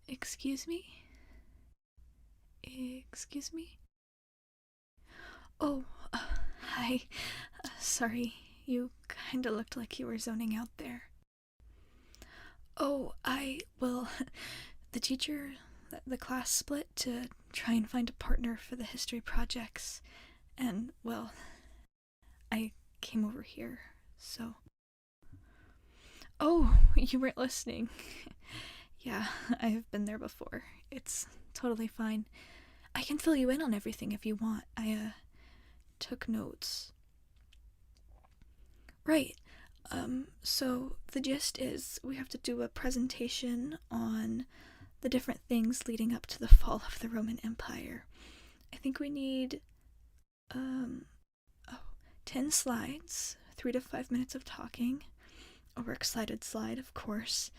Excuse me? Excuse me? Oh, hi. Sorry, you kinda looked like you were zoning out there. Oh, well, the teacher, the class split to try and find a partner for the history projects, and, well, I came over here, so. Oh, you weren't listening. Yeah, I've been there before. It's totally fine. I can fill you in on everything if you want. I took notes. Right. So the gist is we have to do a presentation on the different things leading up to the fall of the Roman Empire. I think we need, um, oh, 10 slides, 3 to 5 minutes of talking, a works cited slide, of course.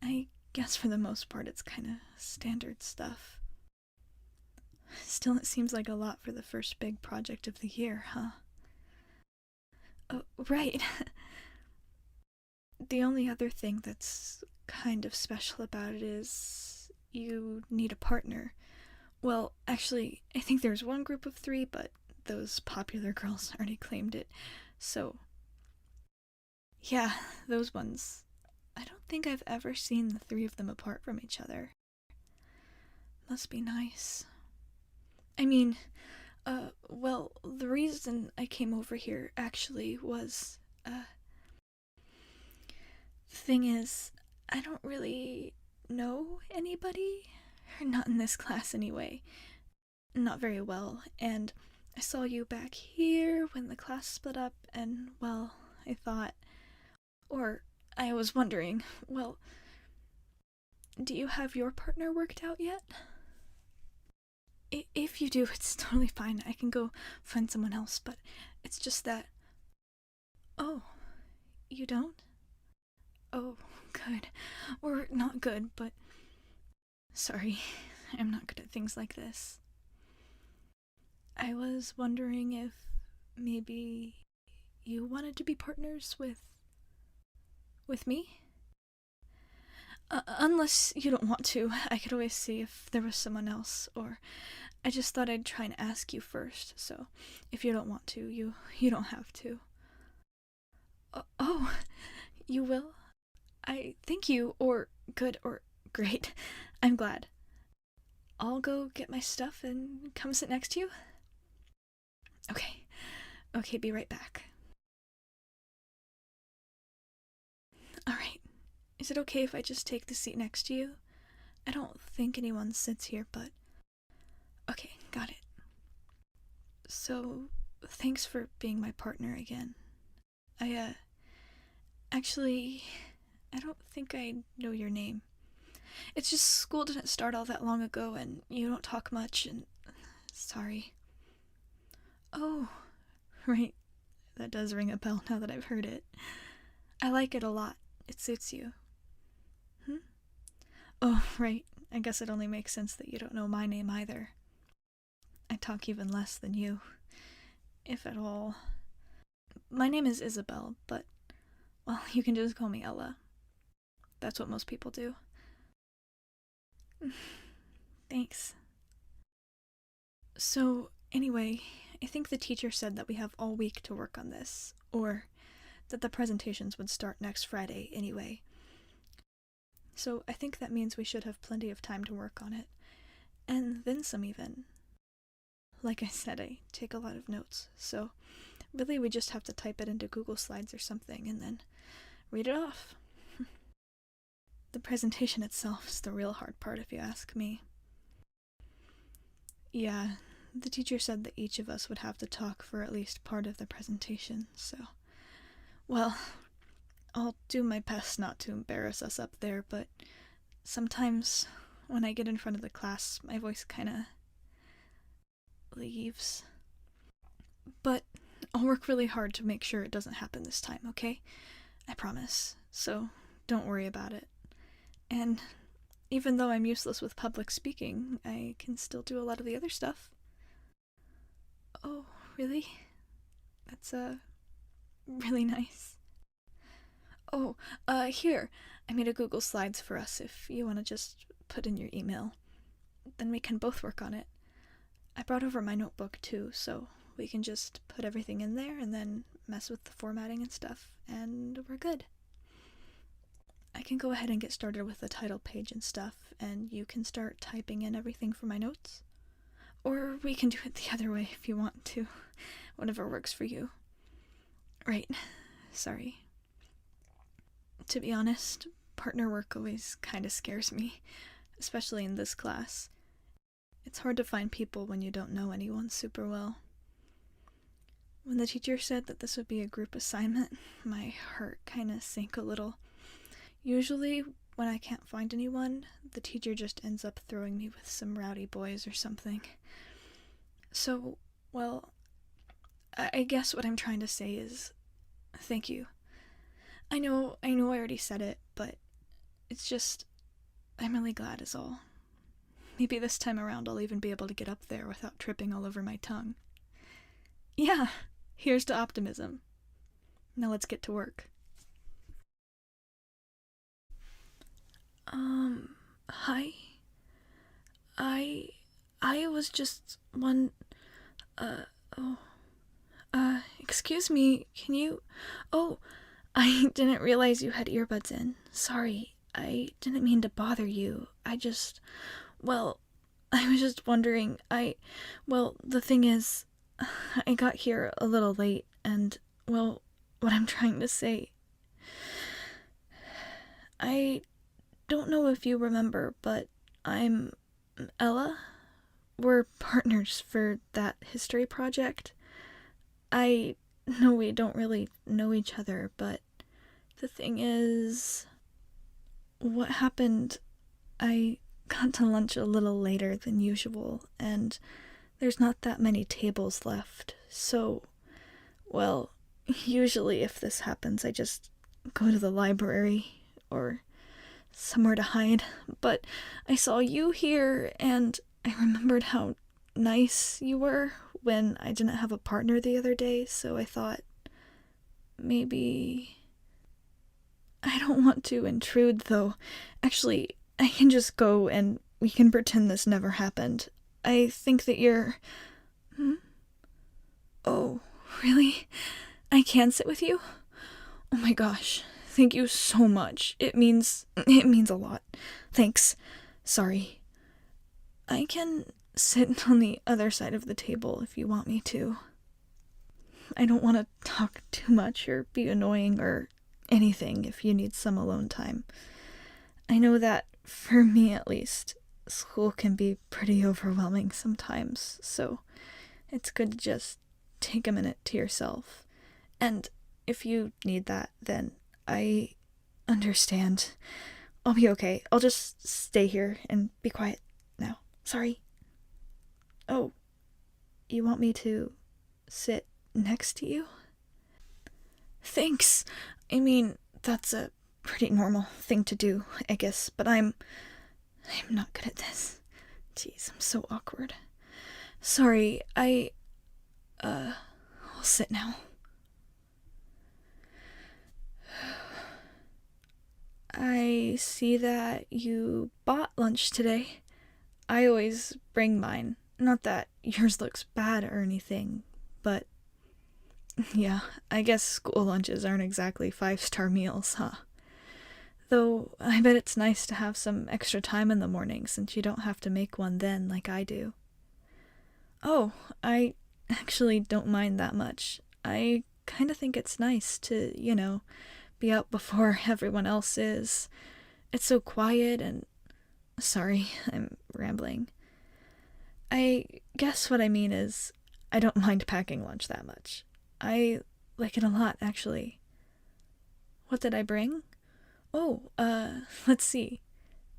I guess for the most part it's kind of standard stuff. Still, it seems like a lot for the first big project of the year, huh? Oh, right. The only other thing that's kind of special about it is you need a partner. Well, actually, I think there's one group of 3, but those popular girls already claimed it. So, yeah, those ones. I don't think I've ever seen the 3 of them apart from each other. Must be nice. I mean, well, the reason I came over here actually was, the thing is, I don't really know anybody. Not in this class, anyway. Not very well, and I saw you back here when the class split up, and, well, I thought. Or, I was wondering, well, do you have your partner worked out yet? If you do, it's totally fine. I can go find someone else, but it's just that. Oh, you don't? Oh, good. Or not good, but. Sorry, I'm not good at things like this. I was wondering if maybe you wanted to be partners with me? Unless you don't want to, I could always see if there was someone else, or I just thought I'd try and ask you first, so if you don't want to, you don't have to. Oh, you will? I thank you, or good, or great. I'm glad. I'll go get my stuff and come sit next to you. Okay. Okay, be right back. Alright. Is it okay if I just take the seat next to you? I don't think anyone sits here, but. Okay, got it. So, thanks for being my partner again. Actually, I don't think I know your name. It's just school didn't start all that long ago, and you don't talk much, and. Sorry. Oh, right. That does ring a bell now that I've heard it. I like it a lot. It suits you. Hmm? Oh, right. I guess it only makes sense that you don't know my name either. I talk even less than you, if at all. My name is Isabel, but, well, you can just call me Ella. That's what most people do. Thanks. So, anyway, I think the teacher said that we have all week to work on this, or that the presentations would start next Friday anyway. So I think that means we should have plenty of time to work on it. And then some, even. Like I said, I take a lot of notes, so really we just have to type it into Google Slides or something and then read it off. The presentation itself is the real hard part, if you ask me. Yeah, the teacher said that each of us would have to talk for at least part of the presentation, so. Well, I'll do my best not to embarrass us up there, but sometimes when I get in front of the class, my voice kinda leaves. But I'll work really hard to make sure it doesn't happen this time, okay? I promise. So don't worry about it. And even though I'm useless with public speaking, I can still do a lot of the other stuff. Oh, really? That's, really nice. Oh, here. I made a Google Slides for us if you want to just put in your email. Then we can both work on it. I brought over my notebook too, so we can just put everything in there and then mess with the formatting and stuff, and we're good. I can go ahead and get started with the title page and stuff, and you can start typing in everything for my notes. Or we can do it the other way if you want to. Whatever works for you. Right. Sorry. To be honest, partner work always kinda scares me, especially in this class. It's hard to find people when you don't know anyone super well. When the teacher said that this would be a group assignment, my heart kinda sank a little. Usually, when I can't find anyone, the teacher just ends up throwing me with some rowdy boys or something. So, well, I guess what I'm trying to say is, thank you. I know I already said it, but it's just, I'm really glad is all. Maybe this time around I'll even be able to get up there without tripping all over my tongue. Yeah, here's to optimism. Now let's get to work. Hi? I was just excuse me, can you... Oh, I didn't realize you had earbuds in. Sorry, I didn't mean to bother you. Well, I was just wondering, the thing is, I got here a little late, and, well, what I'm trying to say... I don't know if you remember, but I'm Ella. We're partners for that history project. I know we don't really know each other, but the thing is, what happened, I got to lunch a little later than usual, and there's not that many tables left, so, well, usually if this happens, I just go to the library, or somewhere to hide, but I saw you here, and I remembered how nice you were when I didn't have a partner the other day, so I thought, maybe... I don't want to intrude, though. Actually, I can just go and we can pretend this never happened. I think that you're... Oh, really? I can sit with you? Oh my gosh, thank you so much. It means a lot. Thanks. Sorry. I can sit on the other side of the table if you want me to. I don't want to talk too much or be annoying or anything if you need some alone time. I know that, for me at least, school can be pretty overwhelming sometimes, so it's good to just take a minute to yourself. And if you need that, then I understand. I'll be okay. I'll just stay here and be quiet now. Sorry. Oh, you want me to sit next to you? Thanks. I mean, that's a pretty normal thing to do, I guess, but I'm not good at this. Jeez, I'm so awkward. Sorry, I'll sit now. I see that you bought lunch today. I always bring mine. Not that yours looks bad or anything, but yeah, I guess school lunches aren't exactly 5-star meals, huh? Though I bet it's nice to have some extra time in the morning since you don't have to make one then like I do. Oh, I actually don't mind that much. I kinda think it's nice to, be out before everyone else is. It's so quiet and... Sorry, I'm rambling. I guess what I mean is, I don't mind packing lunch that much. I like it a lot, actually. What did I bring? Oh, let's see.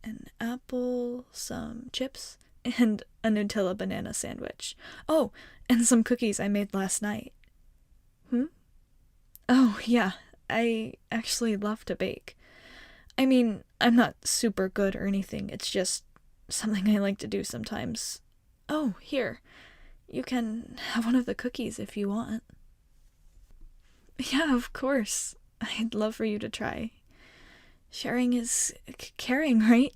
An apple, some chips, and a Nutella banana sandwich. Oh, and some cookies I made last night. Oh, yeah, I actually love to bake. I mean, I'm not super good or anything, it's just something I like to do sometimes. Oh, here. You can have one of the cookies if you want. Yeah, of course. I'd love for you to try. Sharing is caring, right?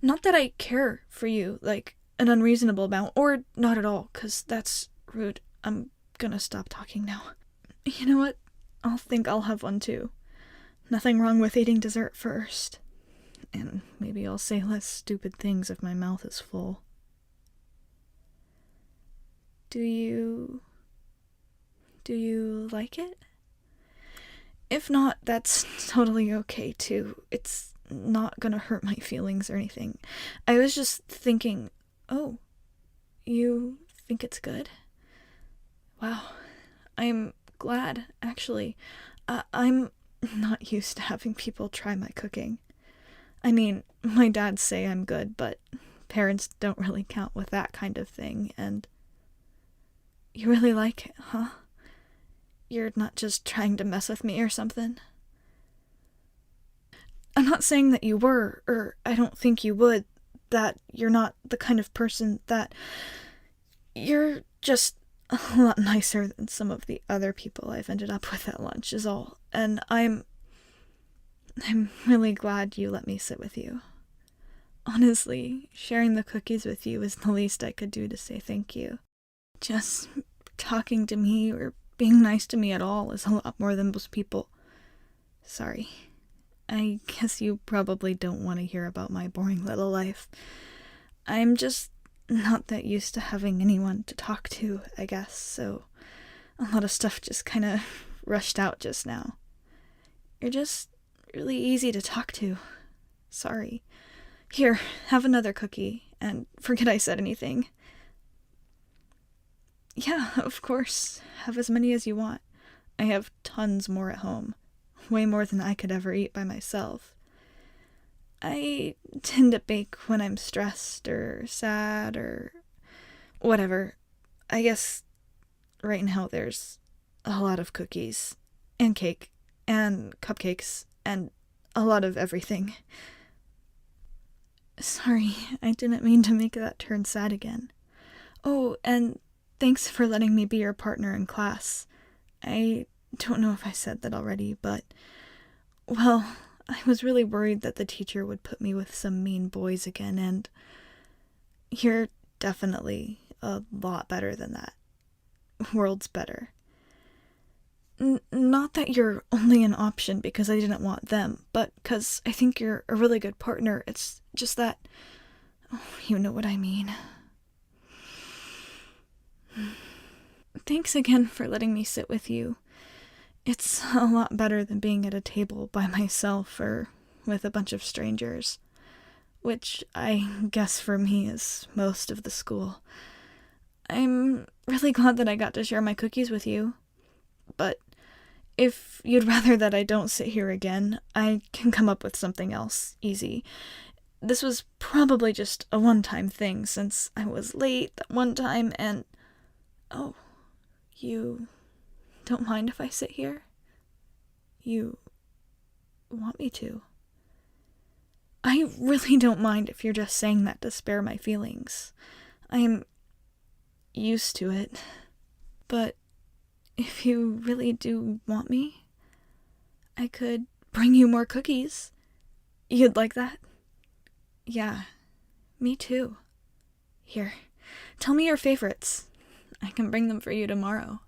Not that I care for you, like, an unreasonable amount, or not at all, 'cause that's rude. I'm gonna stop talking now. You know what? I'll think I'll have one too. Nothing wrong with eating dessert first. And maybe I'll say less stupid things if my mouth is full. Do you like it? If not, that's totally okay too. It's not gonna hurt my feelings or anything. I was just thinking, oh, you think it's good? Wow. I'm glad, actually. I'm not used to having people try my cooking. I mean, my dads say I'm good, but parents don't really count with that kind of thing, and you really like it, huh? You're not just trying to mess with me or something? I'm not saying that you were, or I don't think you would, that you're not the kind of person that... You're just a lot nicer than some of the other people I've ended up with at lunch is all, and I'm really glad you let me sit with you. Honestly, sharing the cookies with you is the least I could do to say thank you. Just talking to me or being nice to me at all is a lot more than most people. Sorry. I guess you probably don't want to hear about my boring little life. I'm just not that used to having anyone to talk to, I guess, so a lot of stuff just kind of rushed out just now. You're just really easy to talk to. Sorry. Here, have another cookie, and forget I said anything. Yeah, of course. Have as many as you want. I have tons more at home. Way more than I could ever eat by myself. I tend to bake when I'm stressed or sad or whatever. I guess right now there's a lot of cookies and cake and cupcakes and a lot of everything. Sorry, I didn't mean to make that turn sad again. Oh, and thanks for letting me be your partner in class. I don't know if I said that already, but, well, I was really worried that the teacher would put me with some mean boys again, and you're definitely a lot better than that. Worlds better. Not that you're only an option because I didn't want them, but because I think you're a really good partner. It's just that... Oh, you know what I mean. Thanks again for letting me sit with you. It's a lot better than being at a table by myself or with a bunch of strangers, which I guess for me is most of the school. I'm really glad that I got to share my cookies with you, but if you'd rather that I don't sit here again, I can come up with something else, easy. This was probably just a one-time thing since I was late that one time and... Oh, you don't mind if I sit here? You want me to? I really don't mind if you're just saying that to spare my feelings. I'm used to it. But if you really do want me, I could bring you more cookies. You'd like that? Yeah, me too. Here, tell me your favorites. I can bring them for you tomorrow.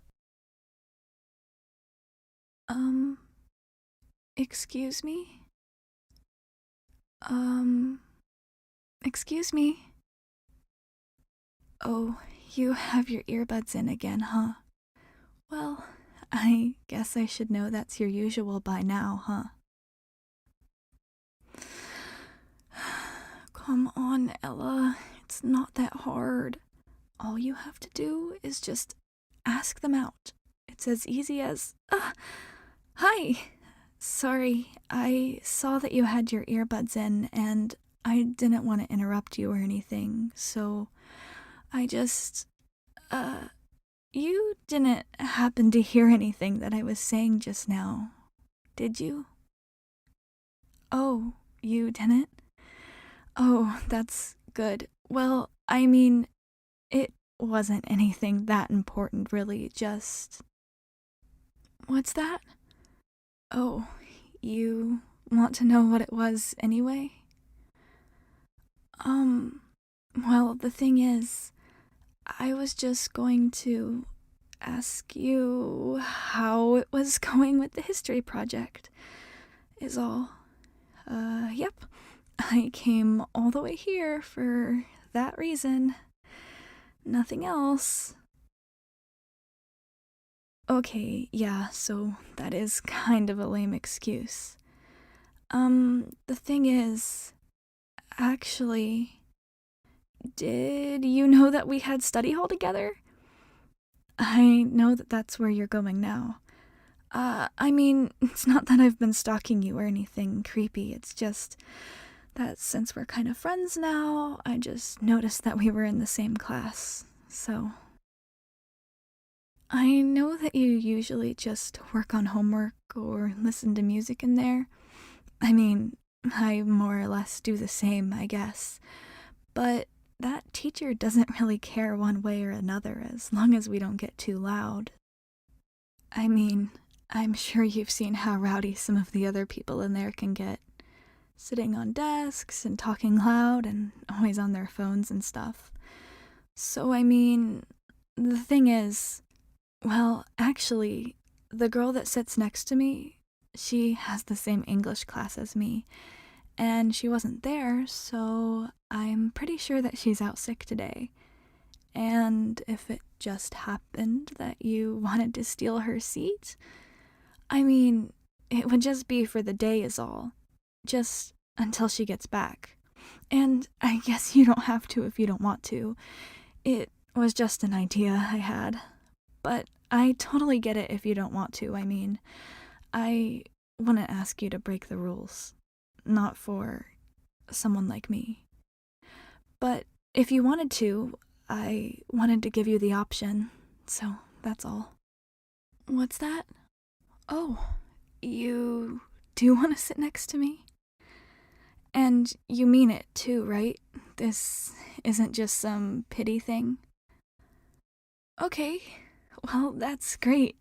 Excuse me? Excuse me? Oh, you have your earbuds in again, huh? Well, I guess I should know that's your usual by now, huh? Come on, Ella. It's not that hard. All you have to do is just ask them out. It's as easy as... Hi! Sorry, I saw that you had your earbuds in, and I didn't want to interrupt you or anything, so I just... You didn't happen to hear anything that I was saying just now, did you? Oh, you didn't? Oh, that's good. Well, I mean, it wasn't anything that important, really, just... What's that? Oh, you want to know what it was anyway? Well, the thing is, I was just going to ask you how it was going with the history project, is all. Yep. I came all the way here for that reason. Nothing else. Okay, yeah, so that is kind of a lame excuse. The thing is, actually, did you know that we had study hall together? I know that that's where you're going now. I mean, it's not that I've been stalking you or anything creepy, it's just that since we're kind of friends now, I just noticed that we were in the same class, so. I know that you usually just work on homework or listen to music in there. I mean, I more or less do the same, I guess. But that teacher doesn't really care one way or another as long as we don't get too loud. I mean, I'm sure you've seen how rowdy some of the other people in there can get. Sitting on desks and talking loud and always on their phones and stuff. So, I mean, the thing is, well, actually, the girl that sits next to me, she has the same English class as me, and she wasn't there, so I'm pretty sure that she's out sick today. And if it just happened that you wanted to steal her seat, I mean, it would just be for the day is all. Just until she gets back. And I guess you don't have to if you don't want to. It was just an idea I had. But I totally get it if you don't want to. I mean, I wouldn't ask you to break the rules. Not for someone like me. But if you wanted to, I wanted to give you the option. So that's all. What's that? Oh, you do want to sit next to me? And you mean it too, right? This isn't just some pity thing? Okay, well, that's great.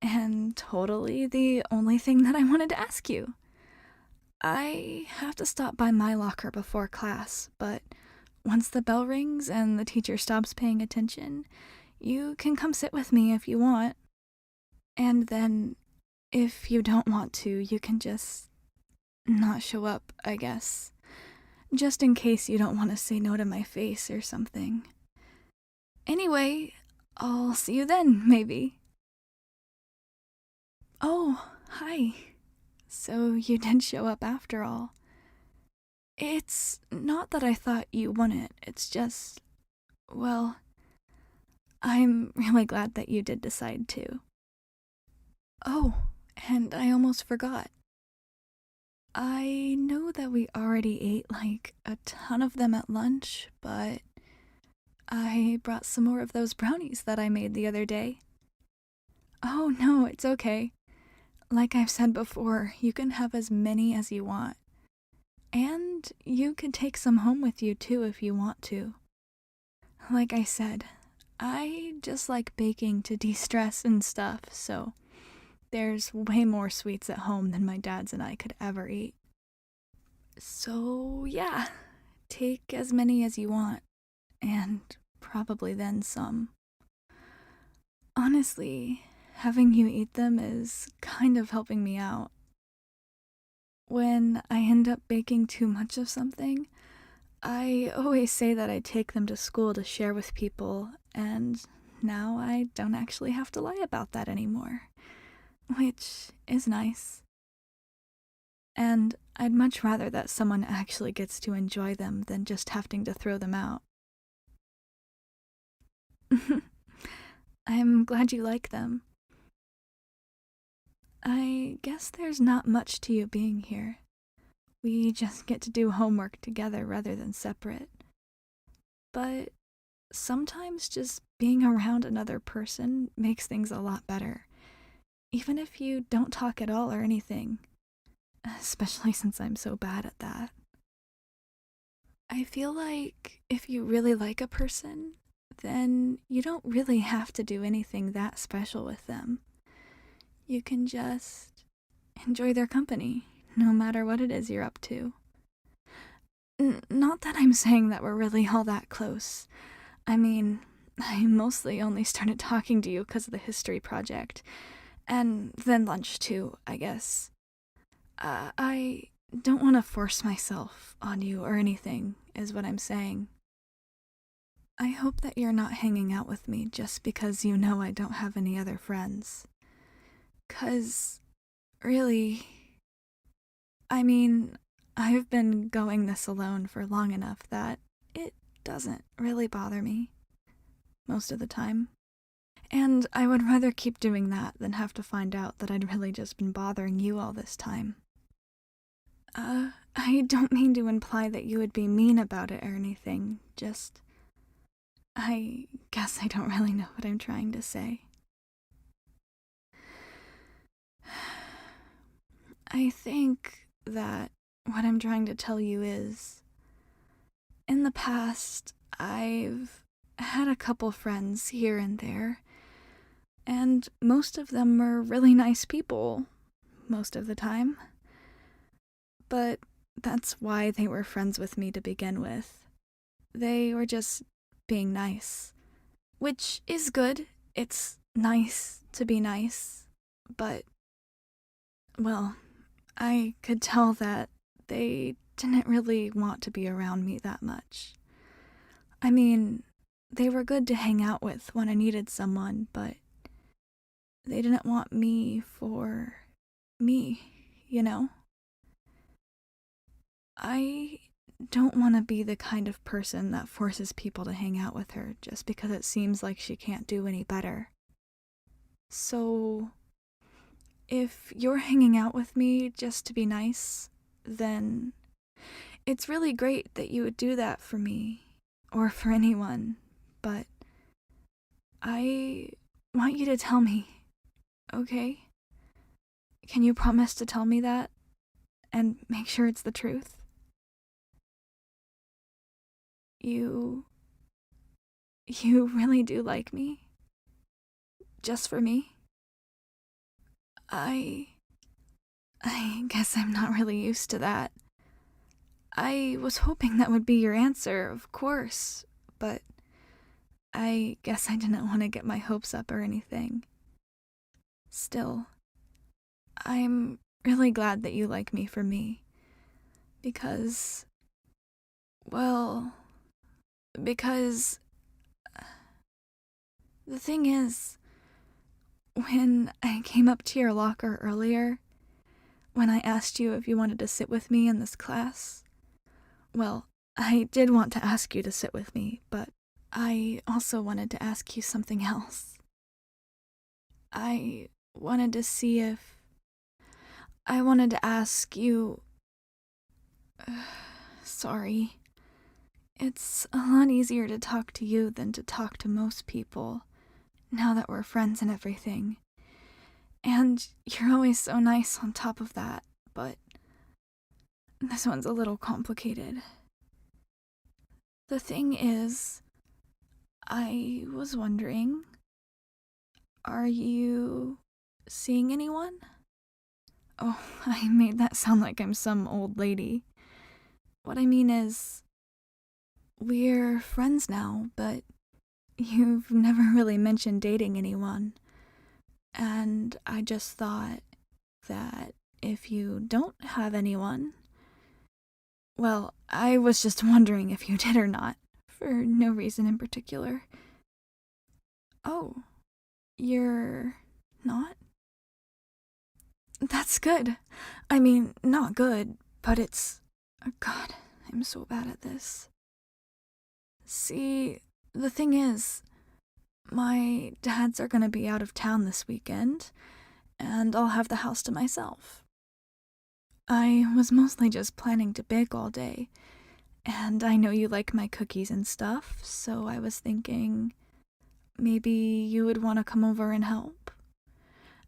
And totally the only thing that I wanted to ask you. I have to stop by my locker before class, but once the bell rings and the teacher stops paying attention, you can come sit with me if you want. And then, if you don't want to, you can just not show up, I guess. Just in case you don't want to say no to my face or something. Anyway, I'll see you then, maybe. Oh, hi. So you did show up after all. It's not that I thought you wouldn't, it's just, well, I'm really glad that you did decide to. Oh, and I almost forgot. I know that we already ate like a ton of them at lunch, but I brought some more of those brownies that I made the other day. Oh no, it's okay. Like I've said before, you can have as many as you want. And you could take some home with you too if you want to. Like I said, I just like baking to de-stress and stuff, so there's way more sweets at home than my dad's and I could ever eat. So, yeah, take as many as you want, and probably then some. Honestly, having you eat them is kind of helping me out. When I end up baking too much of something, I always say that I take them to school to share with people, and now I don't actually have to lie about that anymore. Which is nice. And I'd much rather that someone actually gets to enjoy them than just having to throw them out. I'm glad you like them. I guess there's not much to you being here. We just get to do homework together rather than separate. But sometimes just being around another person makes things a lot better. Even if you don't talk at all or anything. Especially since I'm so bad at that. I feel like if you really like a person, then you don't really have to do anything that special with them. You can just enjoy their company, no matter what it is you're up to. Not that I'm saying that we're really all that close. I mean, I mostly only started talking to you because of the history project. And then lunch, too, I guess. I don't want to force myself on you or anything, is what I'm saying. I hope that you're not hanging out with me just because you know I don't have any other friends. 'Cause, really, I mean, I've been going this alone for long enough that it doesn't really bother me most of the time. And I would rather keep doing that than have to find out that I'd really just been bothering you all this time. I don't mean to imply that you would be mean about it or anything, just... I guess I don't really know what I'm trying to say. I think that what I'm trying to tell you is, in the past, I've had a couple friends here and there, and most of them were really nice people, most of the time. But that's why they were friends with me to begin with. They were just being nice. Which is good. It's nice to be nice. But, well, I could tell that they didn't really want to be around me that much. I mean, they were good to hang out with when I needed someone, but they didn't want me for me, you know? I don't want to be the kind of person that forces people to hang out with her just because it seems like she can't do any better. So, if you're hanging out with me just to be nice, then it's really great that you would do that for me, or for anyone, but I want you to tell me, okay? Can you promise to tell me that, and make sure it's the truth? You really do like me? Just for me? I guess I'm not really used to that. I was hoping that would be your answer, of course, but I guess I didn't want to get my hopes up or anything. Still, I'm really glad that you like me for me. Because, well, because the thing is, when I came up to your locker earlier, when I asked you if you wanted to sit with me in this class, well, I did want to ask you to sit with me, but I also wanted to ask you something else. I wanted to see if... I wanted to ask you... Sorry. It's a lot easier to talk to you than to talk to most people, now that we're friends and everything. And you're always so nice on top of that, but this one's a little complicated. The thing is, I was wondering, are you seeing anyone? Oh, I made that sound like I'm some old lady. What I mean is, we're friends now, but you've never really mentioned dating anyone. And I just thought that if you don't have anyone... Well, I was just wondering if you did or not, for no reason in particular. Oh, you're not? That's good. I mean, not good, but it's... Oh God, I'm so bad at this. See, the thing is, my dads are gonna be out of town this weekend, and I'll have the house to myself. I was mostly just planning to bake all day, and I know you like my cookies and stuff, so I was thinking maybe you would want to come over and help.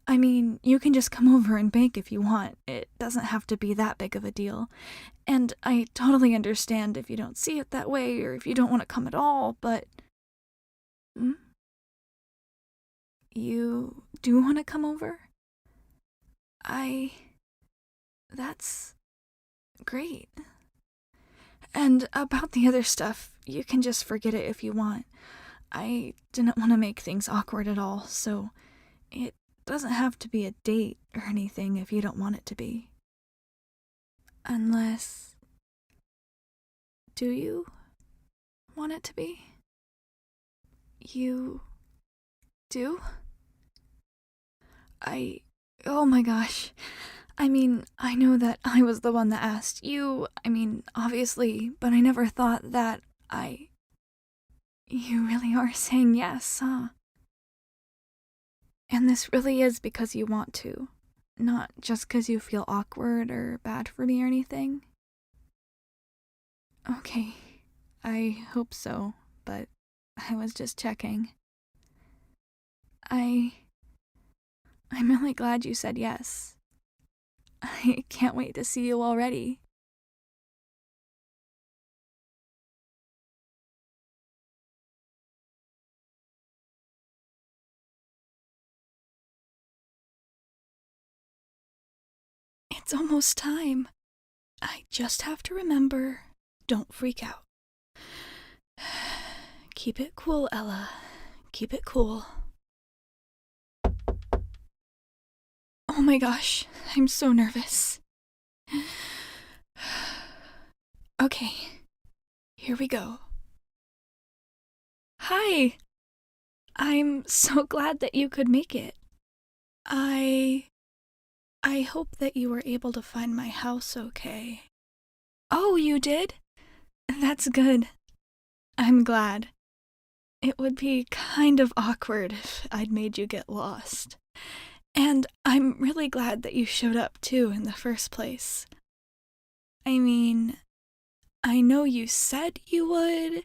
I mean, you can just come over and bake if you want. It doesn't have to be that big of a deal. And I totally understand if you don't see it that way or if you don't want to come at all, but... You do want to come over? That's great. And about the other stuff, you can just forget it if you want. I didn't want to make things awkward at all, so it doesn't have to be a date or anything if you don't want it to be. Unless... do you want it to be? You do? Oh my gosh. I mean, I know that I was the one that asked you, obviously, but I never thought that You really are saying yes, huh? And this really is because you want to, not just because you feel awkward or bad for me or anything? Okay, I hope so, but I was just checking. I'm really glad you said yes. I can't wait to see you already. It's almost time. I just have to remember, don't freak out. Keep it cool, Ella. Keep it cool. Oh my gosh, I'm so nervous. Okay, here we go. Hi! I'm so glad that you could make it. I hope that you were able to find my house okay. Oh, you did? That's good. I'm glad. It would be kind of awkward if I'd made you get lost. And I'm really glad that you showed up too in the first place. I mean, I know you said you would,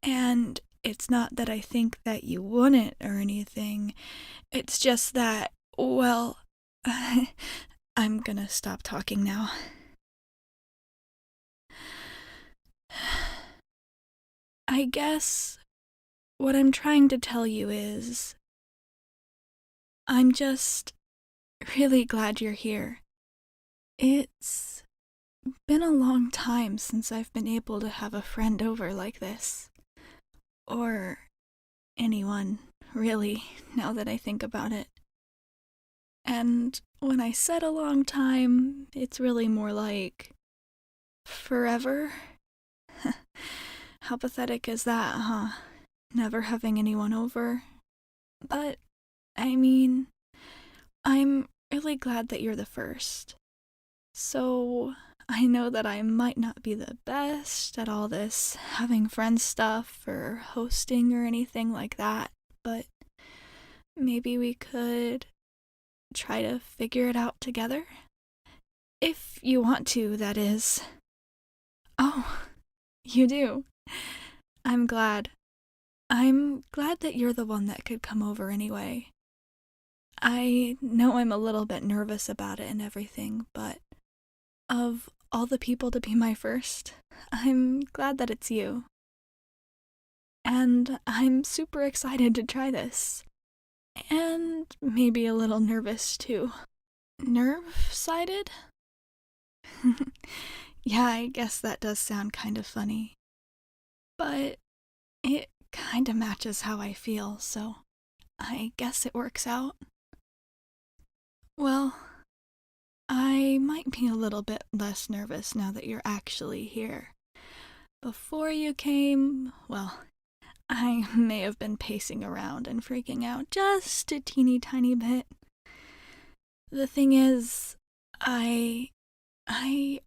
and it's not that I think that you wouldn't or anything. It's just that, well, I'm gonna stop talking now. I guess what I'm trying to tell you is, I'm just really glad you're here. It's been a long time since I've been able to have a friend over like this. Or anyone, really, now that I think about it. And when I said a long time, it's really more like forever. How pathetic is that, huh? Never having anyone over. But, I'm really glad that you're the first. So, I know that I might not be the best at all this having friends stuff or hosting or anything like that, but maybe we could try to figure it out together? If you want to, that is. Oh, you do. I'm glad. I'm glad that you're the one that could come over anyway. I know I'm a little bit nervous about it and everything, but of all the people to be my first, I'm glad that it's you. And I'm super excited to try this. And maybe a little nervous too. Nerve-sided? Yeah, I guess that does sound kind of funny. But it kind of matches how I feel, so I guess it works out. Well, I might be a little bit less nervous now that you're actually here. Before you came, well, I may have been pacing around and freaking out just a teeny tiny bit. The thing is, I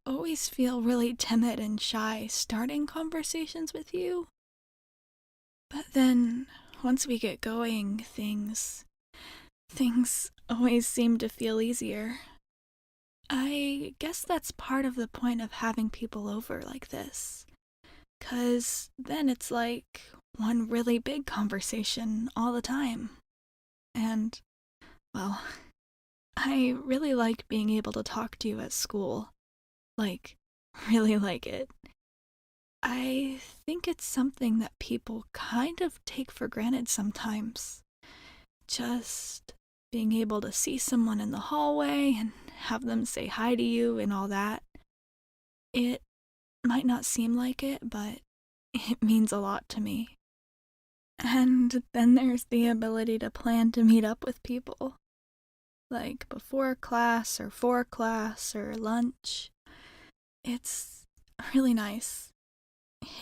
always feel really timid and shy starting conversations with you. But then, once we get going, things always seem to feel easier. I guess that's part of the point of having people over like this. 'Cause then it's like one really big conversation all the time. And, well, I really like being able to talk to you at school. Like, really like it. I think it's something that people kind of take for granted sometimes. Just being able to see someone in the hallway and have them say hi to you and all that. It might not seem like it, but it means a lot to me. And then there's the ability to plan to meet up with people, like before class or for class or lunch. It's really nice.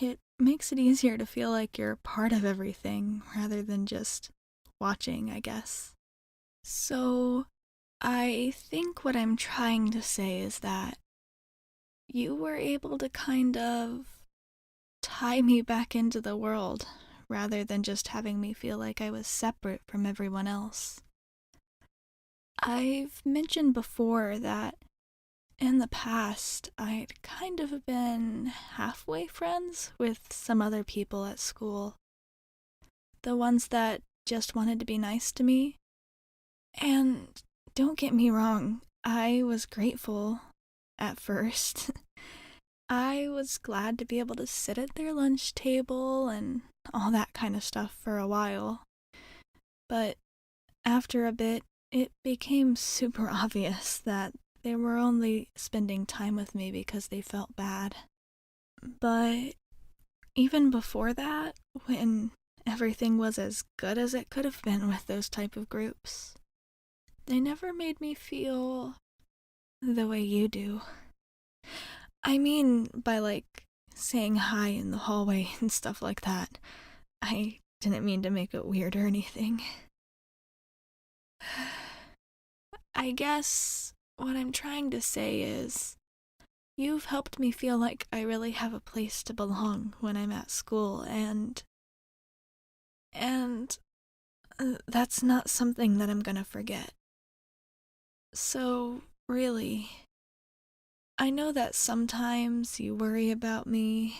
It makes it easier to feel like you're part of everything rather than just watching, I guess. So, I think what I'm trying to say is that you were able to kind of tie me back into the world rather than just having me feel like I was separate from everyone else. I've mentioned before that in the past I'd kind of been halfway friends with some other people at school. The ones that just wanted to be nice to me. And don't get me wrong, I was grateful at first. I was glad to be able to sit at their lunch table and all that kind of stuff for a while. But after a bit, it became super obvious that they were only spending time with me because they felt bad. But even before that, when everything was as good as it could have been with those type of groups, they never made me feel the way you do. I mean, by like saying hi in the hallway and stuff like that. I didn't mean to make it weird or anything. I guess what I'm trying to say is you've helped me feel like I really have a place to belong when I'm at school, and that's not something that I'm gonna forget. So, really, I know that sometimes you worry about me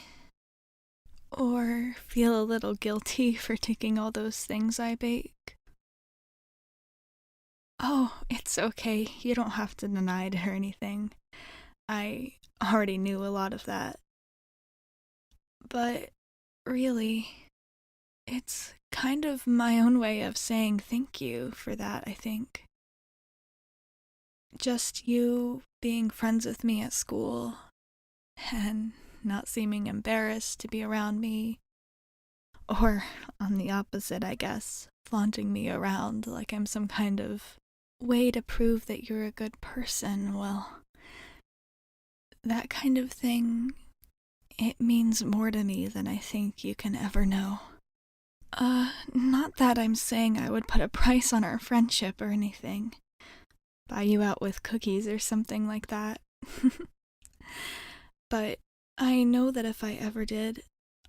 or feel a little guilty for taking all those things I bake. Oh, it's okay. You don't have to deny it or anything. I already knew a lot of that. But really, it's kind of my own way of saying thank you for that, I think. Just you being friends with me at school and not seeming embarrassed to be around me. Or, on the opposite, I guess, flaunting me around like I'm some kind of way to prove that you're a good person. Well, that kind of thing, it means more to me than I think you can ever know. Not that I'm saying I would put a price on our friendship or anything. Buy you out with cookies or something like that. But I know that if I ever did,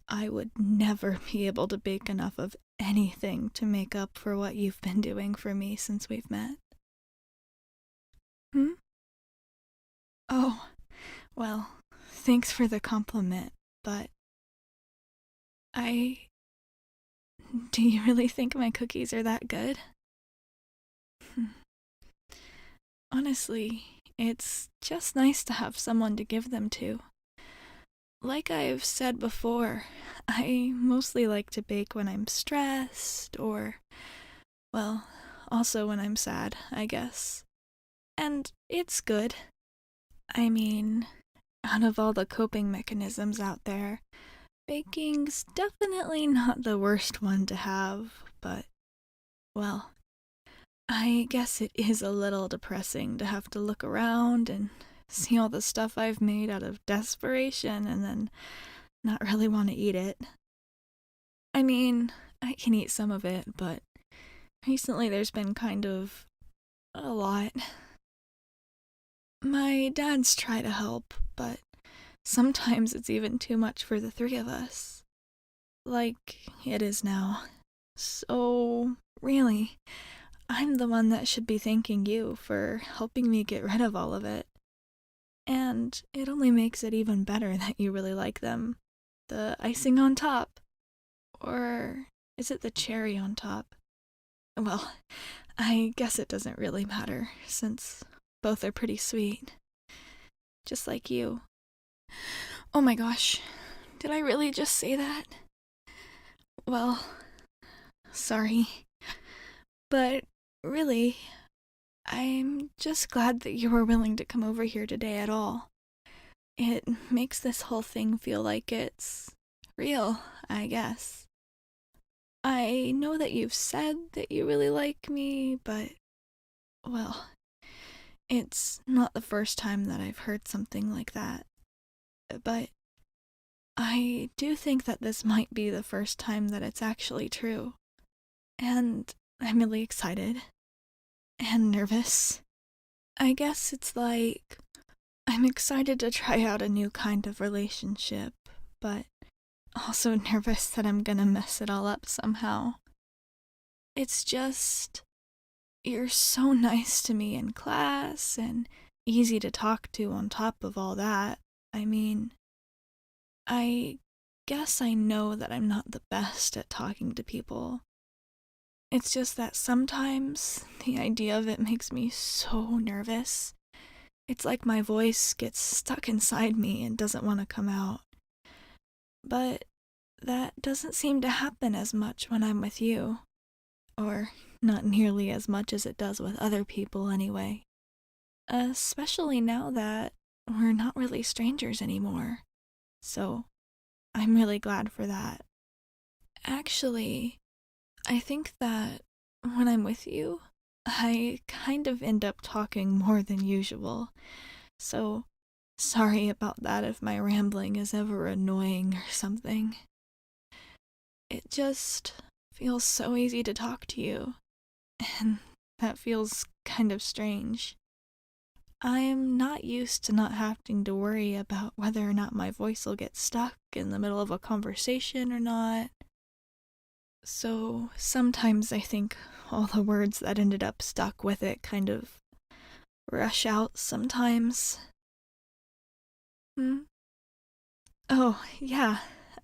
I would never be able to bake enough of anything to make up for what you've been doing for me since we've met. Oh, well, thanks for the compliment, but I... Do you really think my cookies are that good? Honestly, it's just nice to have someone to give them to. Like I've said before, I mostly like to bake when I'm stressed or, well, also when I'm sad, I guess. And it's good. I mean, out of all the coping mechanisms out there, baking's definitely not the worst one to have, but, well, I guess it is a little depressing to have to look around and see all the stuff I've made out of desperation and then not really want to eat it. I mean, I can eat some of it, but recently there's been kind of a lot. My dad's tried to help, but sometimes it's even too much for the three of us. Like it is now. So, really, I'm the one that should be thanking you for helping me get rid of all of it. And it only makes it even better that you really like them. The icing on top. Or is it the cherry on top? Well, I guess it doesn't really matter, since both are pretty sweet. Just like you. Oh my gosh, did I really just say that? Well, sorry. But really, I'm just glad that you were willing to come over here today at all. It makes this whole thing feel like it's real, I guess. I know that you've said that you really like me, but, well, it's not the first time that I've heard something like that. But I do think that this might be the first time that it's actually true. And I'm really excited. And nervous. I guess it's like I'm excited to try out a new kind of relationship, but also nervous that I'm gonna mess it all up somehow. It's just, you're so nice to me in class and easy to talk to on top of all that. I mean, I guess I know that I'm not the best at talking to people. It's just that sometimes the idea of it makes me so nervous. It's like my voice gets stuck inside me and doesn't want to come out. But that doesn't seem to happen as much when I'm with you. Or not nearly as much as it does with other people, anyway. Especially now that we're not really strangers anymore. So, I'm really glad for that. Actually, I think that when I'm with you, I kind of end up talking more than usual. So, sorry about that if my rambling is ever annoying or something. It just feels so easy to talk to you, and that feels kind of strange. I'm not used to not having to worry about whether or not my voice will get stuck in the middle of a conversation or not. So sometimes I think all the words that ended up stuck with it kind of rush out sometimes. Hmm? Oh, yeah,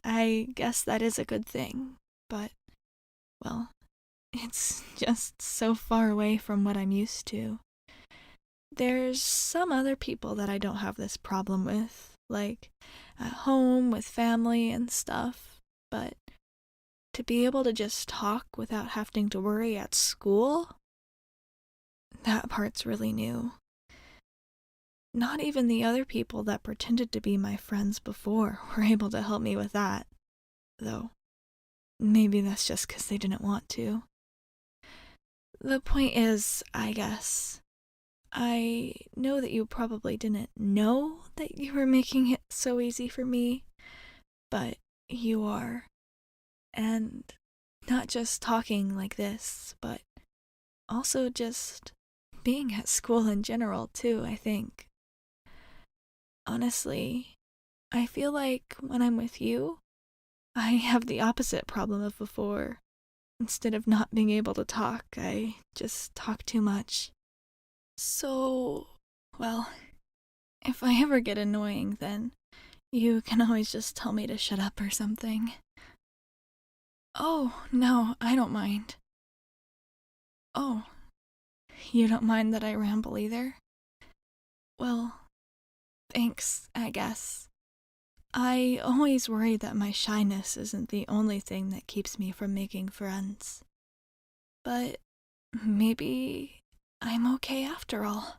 I guess that is a good thing, but, well, it's just so far away from what I'm used to. There's some other people that I don't have this problem with, like at home with family and stuff, but to be able to just talk without having to worry at school, that part's really new. Not even the other people that pretended to be my friends before were able to help me with that, though maybe that's just because they didn't want to. The point is, I guess, I know that you probably didn't know that you were making it so easy for me, but you are. And not just talking like this, but also just being at school in general, too, I think. Honestly, I feel like when I'm with you, I have the opposite problem of before. Instead of not being able to talk, I just talk too much. So, well, if I ever get annoying, then you can always just tell me to shut up or something. Oh, no, I don't mind. Oh, you don't mind that I ramble either? Well, thanks, I guess. I always worry that my shyness isn't the only thing that keeps me from making friends. But maybe I'm okay after all.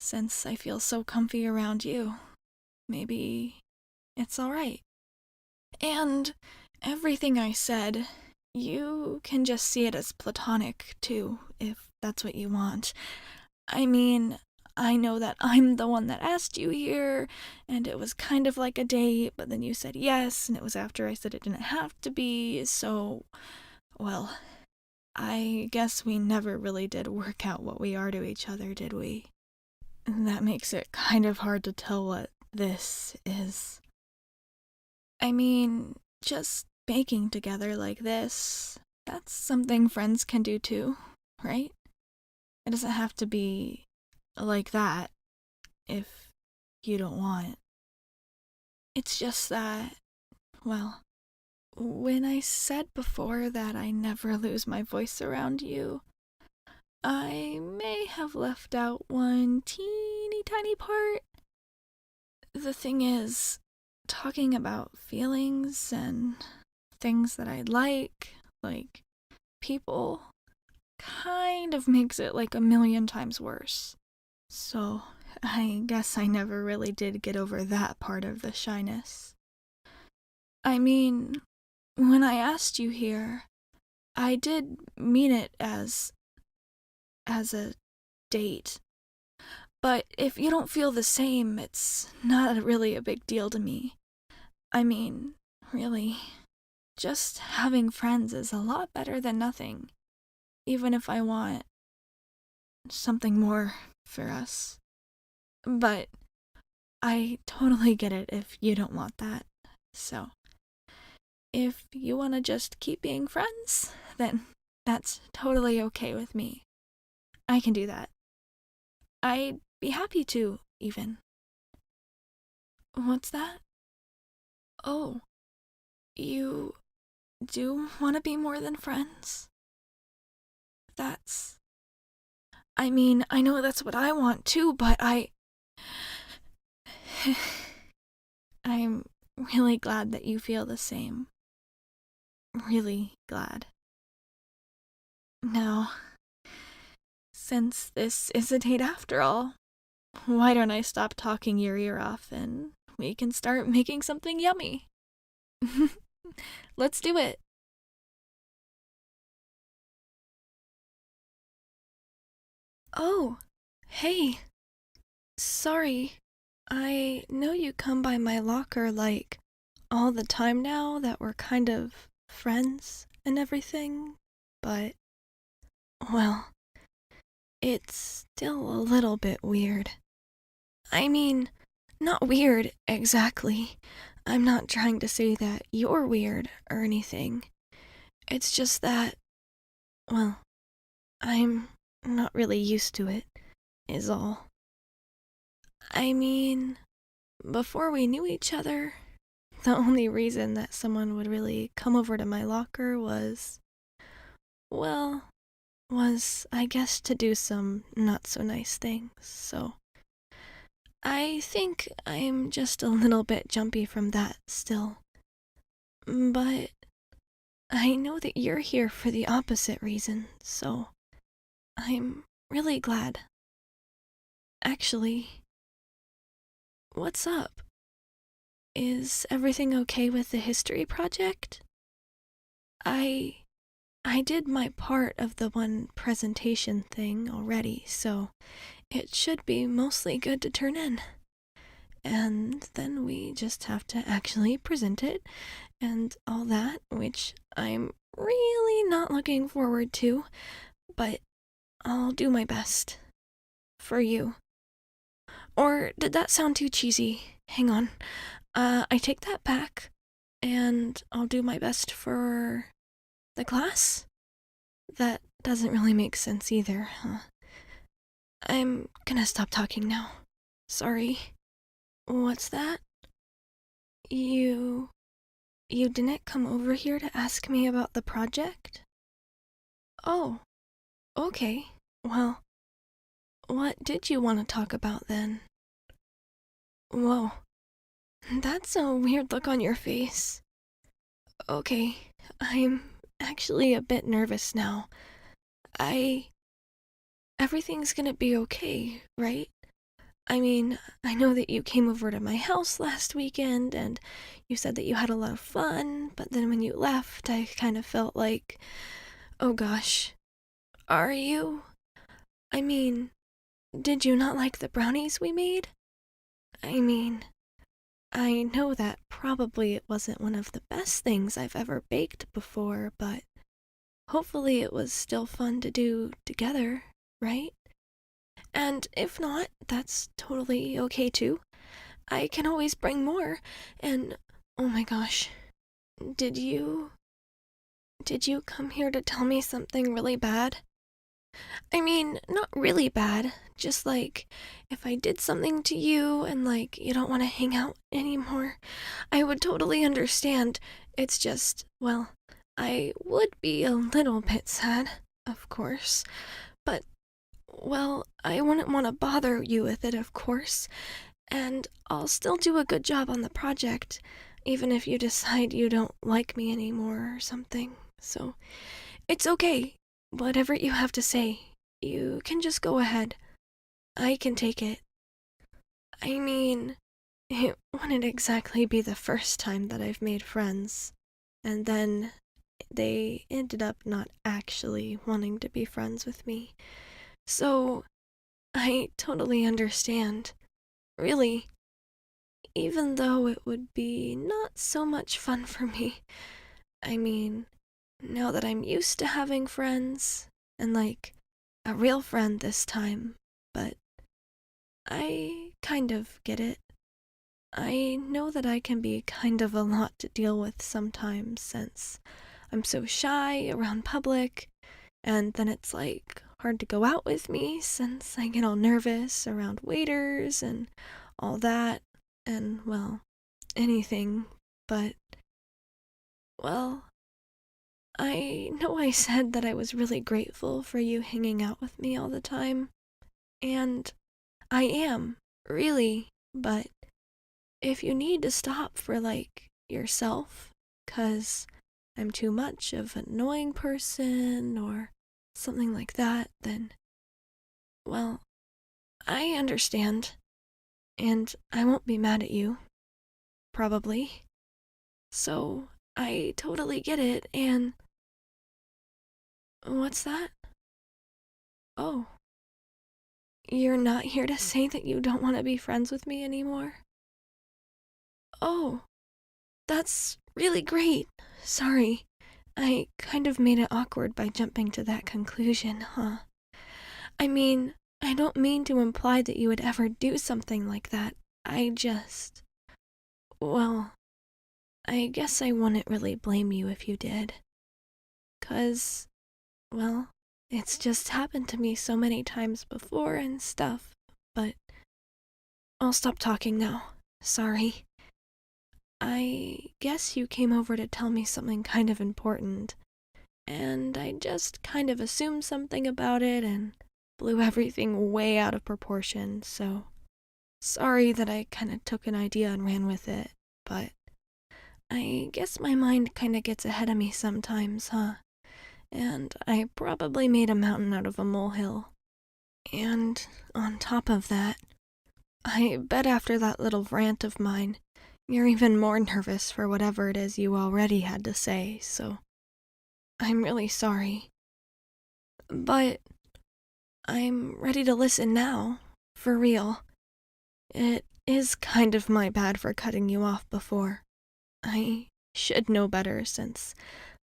Since I feel so comfy around you, maybe it's alright. And everything I said, you can just see it as platonic, too, if that's what you want. I mean, I know that I'm the one that asked you here, and it was kind of like a date, but then you said yes, and it was after I said it didn't have to be, so, well, I guess we never really did work out what we are to each other, did we? That makes it kind of hard to tell what this is. I mean, just baking together like this, that's something friends can do too, right? It doesn't have to be like that if you don't want. It's just that, well, when I said before that I never lose my voice around you, I may have left out one teeny tiny part. The thing is, talking about feelings and things that I like people, kind of makes it like a million times worse. So, I guess I never really did get over that part of the shyness. I mean, when I asked you here, I did mean it as a date. But if you don't feel the same, it's not really a big deal to me. I mean, really, just having friends is a lot better than nothing, even if I want something more for us. But I totally get it if you don't want that. So, if you want to just keep being friends, then that's totally okay with me. I can do that. I'd be happy to, even. What's that? Oh, you do want to be more than friends? That's. I mean, I know that's what I want too, but I'm really glad that you feel the same. Really glad. Now, since this is a date after all, why don't I stop talking your ear off and we can start making something yummy? Let's do it. Oh, hey. Sorry. I know you come by my locker like all the time now that we're kind of friends and everything, but, well, it's still a little bit weird. I mean, not weird exactly. I'm not trying to say that you're weird or anything. It's just that, well, I'm not really used to it, is all. I mean, before we knew each other, the only reason that someone would really come over to my locker well, was, I guess, to do some not so nice things, so I think I'm just a little bit jumpy from that still. But I know that you're here for the opposite reason, so I'm really glad. Actually, what's up? Is everything okay with the history project? I I did my part of the one presentation thing already, so it should be mostly good to turn in. And then we just have to actually present it and all that, which I'm really not looking forward to, but I'll do my best. For you. Or did that sound too cheesy? Hang on. I take that back, and I'll do my best for the class? That doesn't really make sense either, huh? I'm gonna stop talking now. Sorry. What's that? You. You didn't come over here to ask me about the project? Oh, okay. Well, what did you want to talk about then? Whoa, that's a weird look on your face. Okay, I'm actually a bit nervous now. I. Everything's gonna be okay, right? I mean, I know that you came over to my house last weekend and you said that you had a lot of fun, but then when you left, I kind of felt like, oh gosh, are you? I mean, did you not like the brownies we made? I mean, I know that probably it wasn't one of the best things I've ever baked before, but hopefully it was still fun to do together, right? And if not, that's totally okay too. I can always bring more. And oh my gosh, did you did you come here to tell me something really bad? I mean, not really bad, just like if I did something to you and like you don't want to hang out anymore, I would totally understand. It's just, well, I would be a little bit sad, of course, but well, I wouldn't want to bother you with it, of course, and I'll still do a good job on the project, even if you decide you don't like me anymore or something. So, it's okay. Whatever you have to say, you can just go ahead. I can take it. I mean, it wouldn't exactly be the first time that I've made friends. And then they ended up not actually wanting to be friends with me. So, I totally understand. Really, even though it would be not so much fun for me. I mean, now that I'm used to having friends, and like a real friend this time, but I kind of get it. I know that I can be kind of a lot to deal with sometimes since I'm so shy around public, and then it's like hard to go out with me since I get all nervous around waiters and all that, and well, anything, but well, I know I said that I was really grateful for you hanging out with me all the time, and I am, really, but if you need to stop for, like, yourself, 'cause I'm too much of an annoying person or something like that, then, well, I understand, and I won't be mad at you, probably. So, I totally get it, and what's that? Oh, you're not here to say that you don't want to be friends with me anymore? Oh, that's really great. Sorry, I kind of made it awkward by jumping to that conclusion, huh? I mean, I don't mean to imply that you would ever do something like that. I just. Well, I guess I wouldn't really blame you if you did. 'Cause, well, it's just happened to me so many times before and stuff. But I'll stop talking now. Sorry. I guess you came over to tell me something kind of important, and I just kind of assumed something about it and blew everything way out of proportion, so sorry that I kind of took an idea and ran with it, but I guess my mind kind of gets ahead of me sometimes, huh? And I probably made a mountain out of a molehill. And on top of that, I bet after that little rant of mine, you're even more nervous for whatever it is you already had to say, so I'm really sorry. But I'm ready to listen now, for real. It is kind of my bad for cutting you off before. I should know better since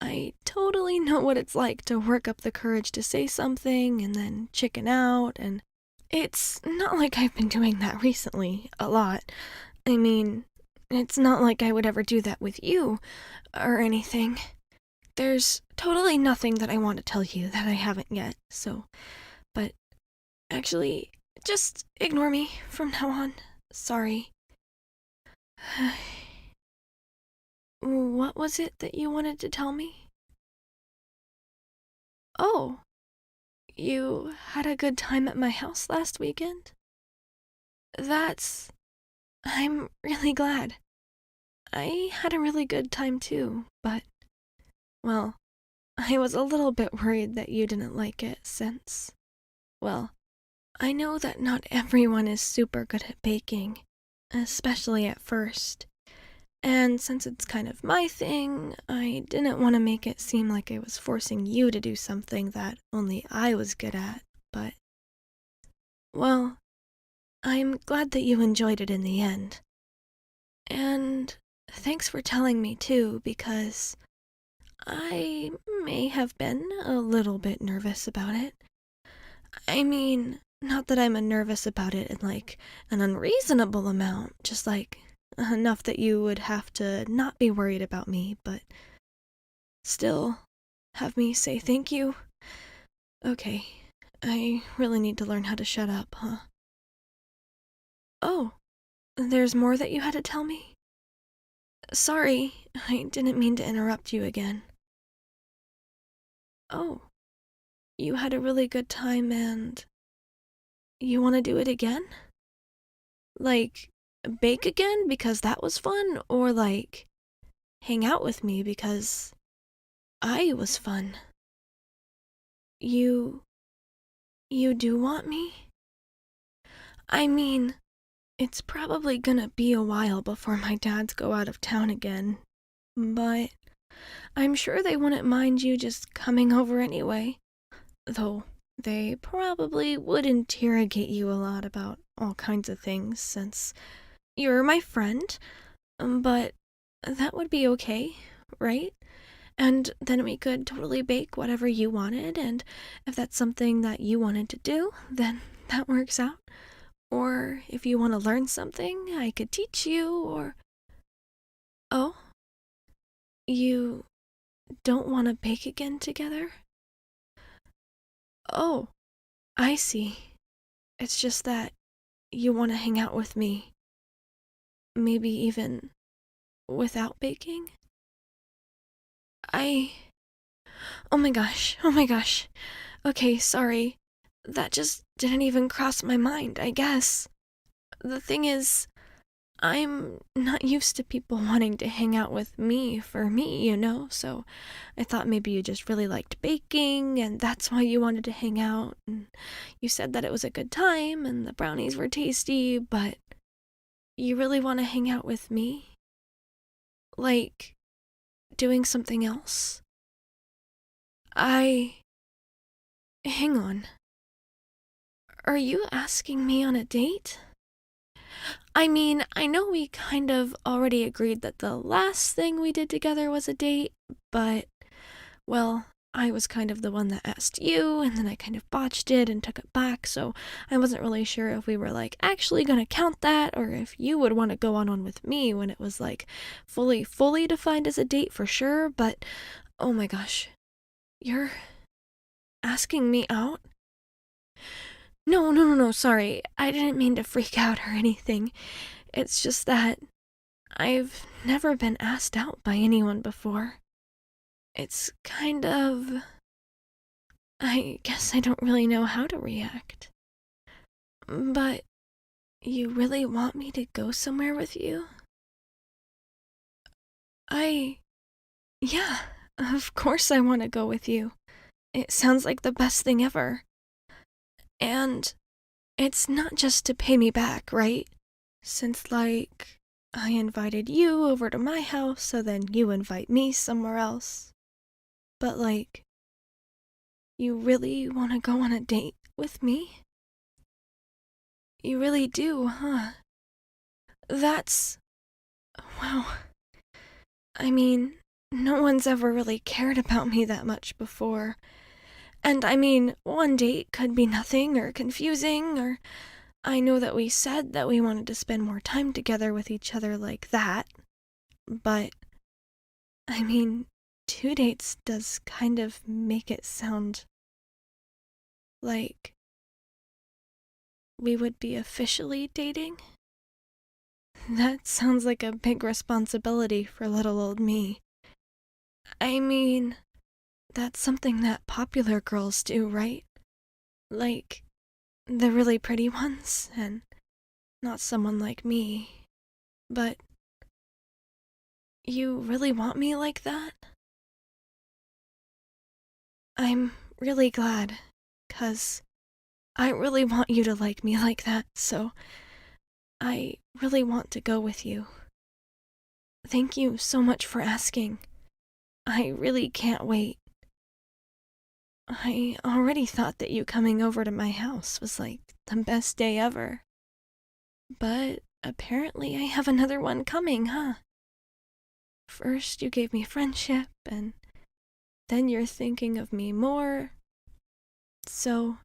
I totally know what it's like to work up the courage to say something and then chicken out, and it's not like I've been doing that recently a lot. I mean, it's not like I would ever do that with you or anything. There's totally nothing that I want to tell you that I haven't yet, so. But actually, just ignore me from now on. Sorry. What was it that you wanted to tell me? Oh, you had a good time at my house last weekend? That's. I'm really glad. I had a really good time too, but. Well, I was a little bit worried that you didn't like it since. Well, I know that not everyone is super good at baking, especially at first. And since it's kind of my thing, I didn't want to make it seem like I was forcing you to do something that only I was good at, but. Well, I'm glad that you enjoyed it in the end. And thanks for telling me too, because I may have been a little bit nervous about it. I mean, not that I'm nervous about it in like an unreasonable amount, just like enough that you would have to not be worried about me, but still, have me say thank you? Okay, I really need to learn how to shut up, huh? Oh, there's more that you had to tell me? Sorry, I didn't mean to interrupt you again. Oh, you had a really good time and you want to do it again? Like, bake again because that was fun, or like, hang out with me because I was fun? You. You do want me? I mean, It's probably gonna be a while before my dads go out of town again, but I'm sure they wouldn't mind you just coming over anyway. Though they probably would interrogate you a lot about all kinds of things since you're my friend, but that would be okay, right? And then we could totally bake whatever you wanted, and if that's something that you wanted to do, then that works out. Or if you want to learn something, I could teach you, or. Oh, you don't want to bake again together? Oh, I see. It's just that you want to hang out with me. Maybe even without baking? I. Oh my gosh, oh my gosh. Okay, sorry. That just didn't even cross my mind, I guess. The thing is, I'm not used to people wanting to hang out with me for me, so I thought maybe you just really liked baking and that's why you wanted to hang out. And you said that it was a good time and the brownies were tasty, but you really want to hang out with me? Like, doing something else? I. Hang on. Are you asking me on a date? I mean, I know we kind of already agreed that the last thing we did together was a date, but, well, I was kind of the one that asked you, and then I kind of botched it and took it back, so I wasn't really sure if we were, actually gonna count that, or if you would want to go on with me when it was, fully defined as a date for sure, but, oh my gosh. You're asking me out? No, sorry. I didn't mean to freak out or anything. It's just that I've never been asked out by anyone before. It's kind of. I guess I don't really know how to react. But you really want me to go somewhere with you? Yeah, of course I want to go with you. It sounds like the best thing ever. And it's not just to pay me back, right? Since, I invited you over to my house, so then you invite me somewhere else. But, you really want to go on a date with me? You really do, huh? That's. Wow. I mean, no one's ever really cared about me that much before. And I mean, one date could be nothing or confusing, or I know that we said that we wanted to spend more time together with each other like that, but I mean, 2 dates does kind of make it sound like we would be officially dating. That sounds like a big responsibility for little old me. I mean, that's something that popular girls do, right? Like, the really pretty ones, and not someone like me. But you really want me like that? I'm really glad, 'cause I really want you to like me like that, so I really want to go with you. Thank you so much for asking. I really can't wait. I already thought that you coming over to my house was the best day ever. But apparently I have another one coming, huh? First you gave me friendship, and then you're thinking of me more. So,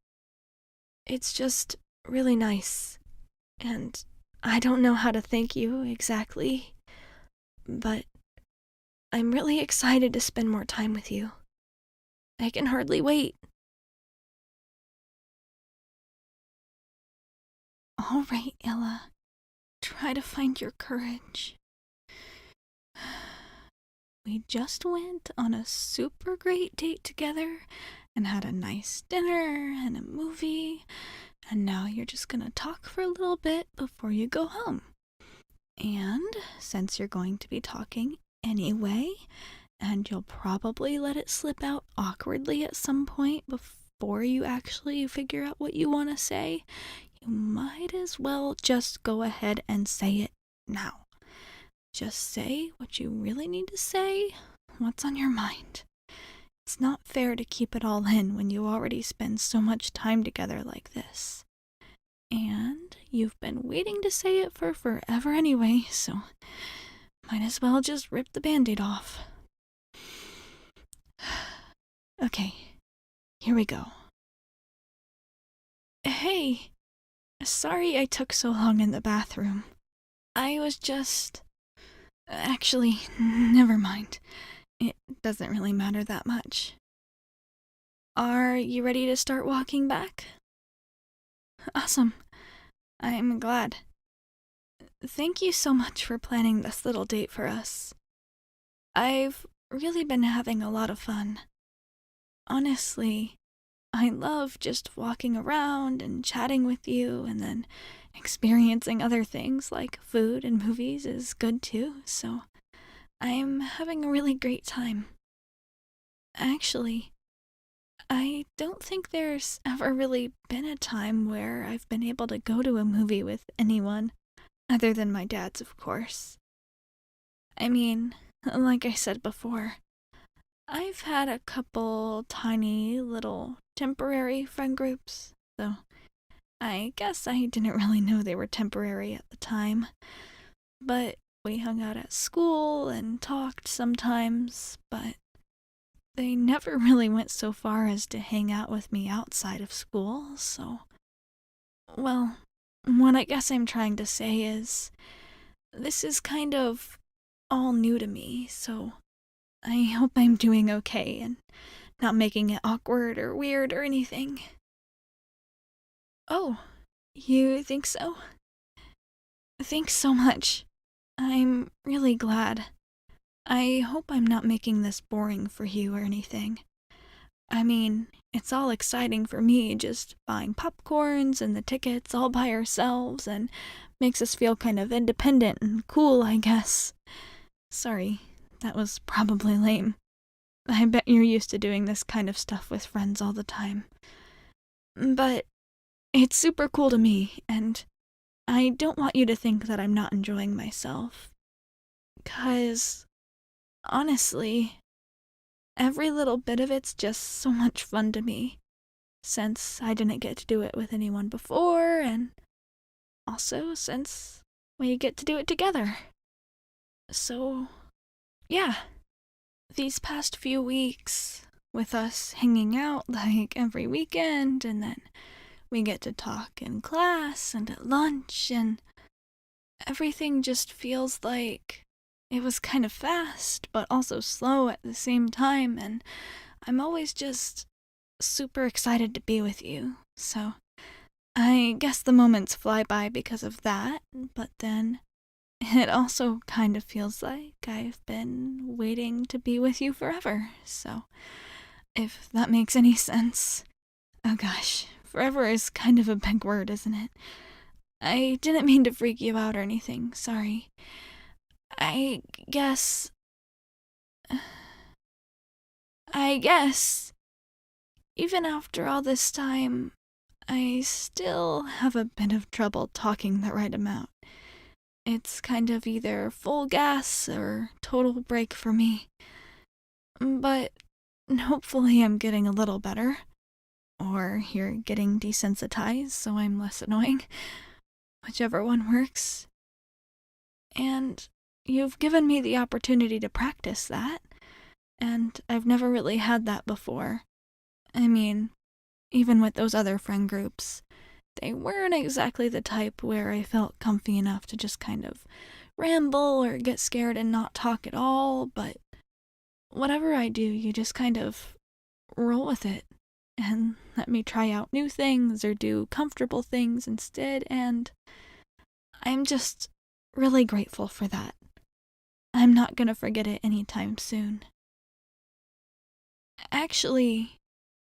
it's just really nice. And I don't know how to thank you exactly, but I'm really excited to spend more time with you. I can hardly wait. All right, Ella. Try to find your courage. We just went on a super great date together and had a nice dinner and a movie, and now you're just gonna talk for a little bit before you go home. And since you're going to be talking anyway, and you'll probably let it slip out awkwardly at some point before you actually figure out what you want to say, you might as well just go ahead and say it now. Just say what you really need to say, what's on your mind. It's not fair to keep it all in when you already spend so much time together like this. And you've been waiting to say it for forever anyway, so might as well just rip the band-aid off. Okay, here we go. Hey, sorry I took so long in the bathroom. I was just... Actually, never mind. It doesn't really matter that much. Are you ready to start walking back? Awesome. I'm glad. Thank you so much for planning this little date for us. I've really been having a lot of fun. Honestly, I love just walking around and chatting with you, and then experiencing other things like food and movies is good too, so I'm having a really great time. Actually, I don't think there's ever really been a time where I've been able to go to a movie with anyone, other than my dad's, of course. I mean, like I said before, I've had a couple tiny little temporary friend groups, though I guess I didn't really know they were temporary at the time. But we hung out at school and talked sometimes, but they never really went so far as to hang out with me outside of school, so... Well, what I guess I'm trying to say is, this is kind of all new to me, so I hope I'm doing okay and not making it awkward or weird or anything. Oh, you think so? Thanks so much. I'm really glad. I hope I'm not making this boring for you or anything. I mean, it's all exciting for me just buying popcorns and the tickets all by ourselves and makes us feel kind of independent and cool, I guess. Sorry, that was probably lame. I bet you're used to doing this kind of stuff with friends all the time. But it's super cool to me, and I don't want you to think that I'm not enjoying myself. 'Cause, honestly, every little bit of it's just so much fun to me, since I didn't get to do it with anyone before, and also since we get to do it together. So, yeah, these past few weeks, with us hanging out like every weekend, and then we get to talk in class and at lunch, and everything just feels like it was kind of fast, but also slow at the same time, and I'm always just super excited to be with you. So I guess the moments fly by because of that, but then it also kind of feels like I've been waiting to be with you forever. So if that makes any sense. Oh gosh, forever is kind of a big word, isn't it? I didn't mean to freak you out or anything, sorry. I guess... I guess... Even after all this time, I still have a bit of trouble talking the right amount. It's kind of either full gas or total break for me. But hopefully I'm getting a little better. Or you're getting desensitized so I'm less annoying. Whichever one works. And you've given me the opportunity to practice that. And I've never really had that before. I mean, even with those other friend groups, they weren't exactly the type where I felt comfy enough to just kind of ramble or get scared and not talk at all, but whatever I do, you just kind of roll with it and let me try out new things or do comfortable things instead, and I'm just really grateful for that. I'm not gonna forget it anytime soon. Actually,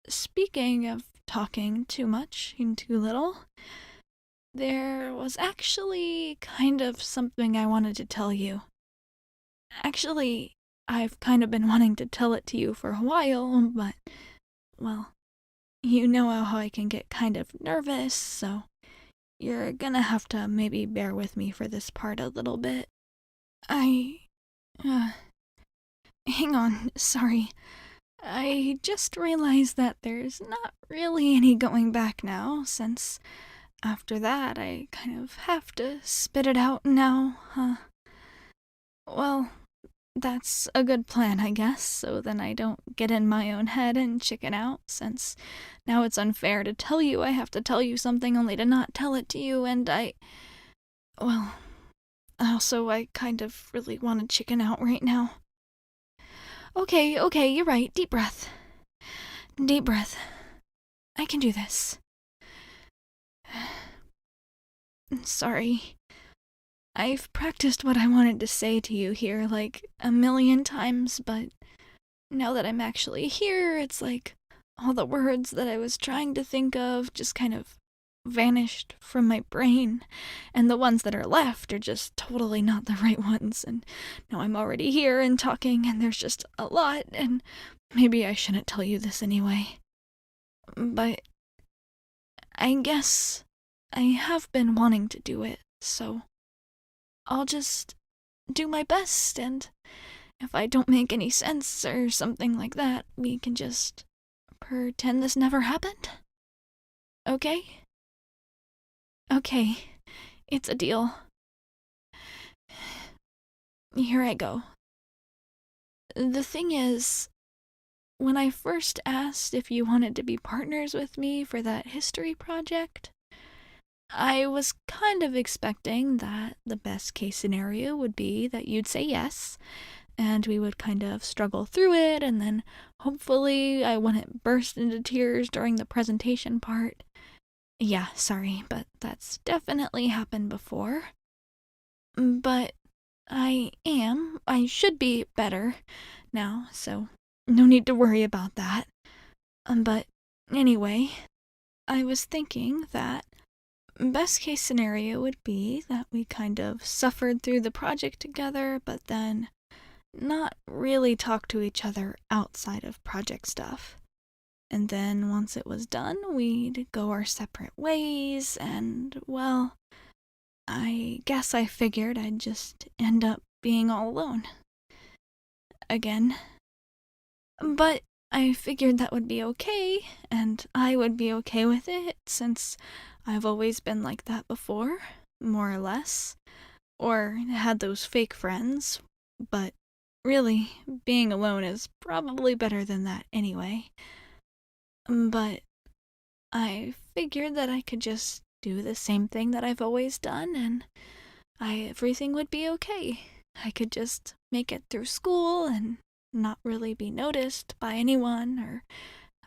speaking of talking too much and too little, there was actually kind of something I wanted to tell you. Actually, I've kind of been wanting to tell it to you for a while, but, well, you know how I can get kind of nervous, so you're gonna have to maybe bear with me for this part a little bit. Uh, hang on, sorry. I just realized that there's not really any going back now, since after that I kind of have to spit it out now, huh? Well, that's a good plan, I guess, so then I don't get in my own head and chicken out, since now it's unfair to tell you I have to tell you something only to not tell it to you, and well, also I kind of really want to chicken out right now. Okay, you're right. Deep breath. Deep breath. I can do this. Sorry. I've practiced what I wanted to say to you here like a million times, but now that I'm actually here, it's like all the words that I was trying to think of just kind of vanished from my brain, and the ones that are left are just totally not the right ones, and now I'm already here and talking, and there's just a lot, and maybe I shouldn't tell you this anyway. But I guess I have been wanting to do it, so I'll just do my best, and if I don't make any sense or something like that, we can just pretend this never happened. Okay? Okay, it's a deal. Here I go. The thing is, when I first asked if you wanted to be partners with me for that history project, I was kind of expecting that the best case scenario would be that you'd say yes, and we would kind of struggle through it, and then hopefully I wouldn't burst into tears during the presentation part. Yeah, sorry, but that's definitely happened before. But I should be better now, so no need to worry about that. But anyway, I was thinking that best case scenario would be that we kind of suffered through the project together, but then not really talk to each other outside of project stuff. And then once it was done, we'd go our separate ways, and, well, I guess I figured I'd just end up being all alone. Again. But I figured that would be okay, and I would be okay with it, since I've always been like that before, more or less. Or had those fake friends, but really, being alone is probably better than that anyway. But I figured that I could just do the same thing that I've always done, and everything would be okay. I could just make it through school and not really be noticed by anyone or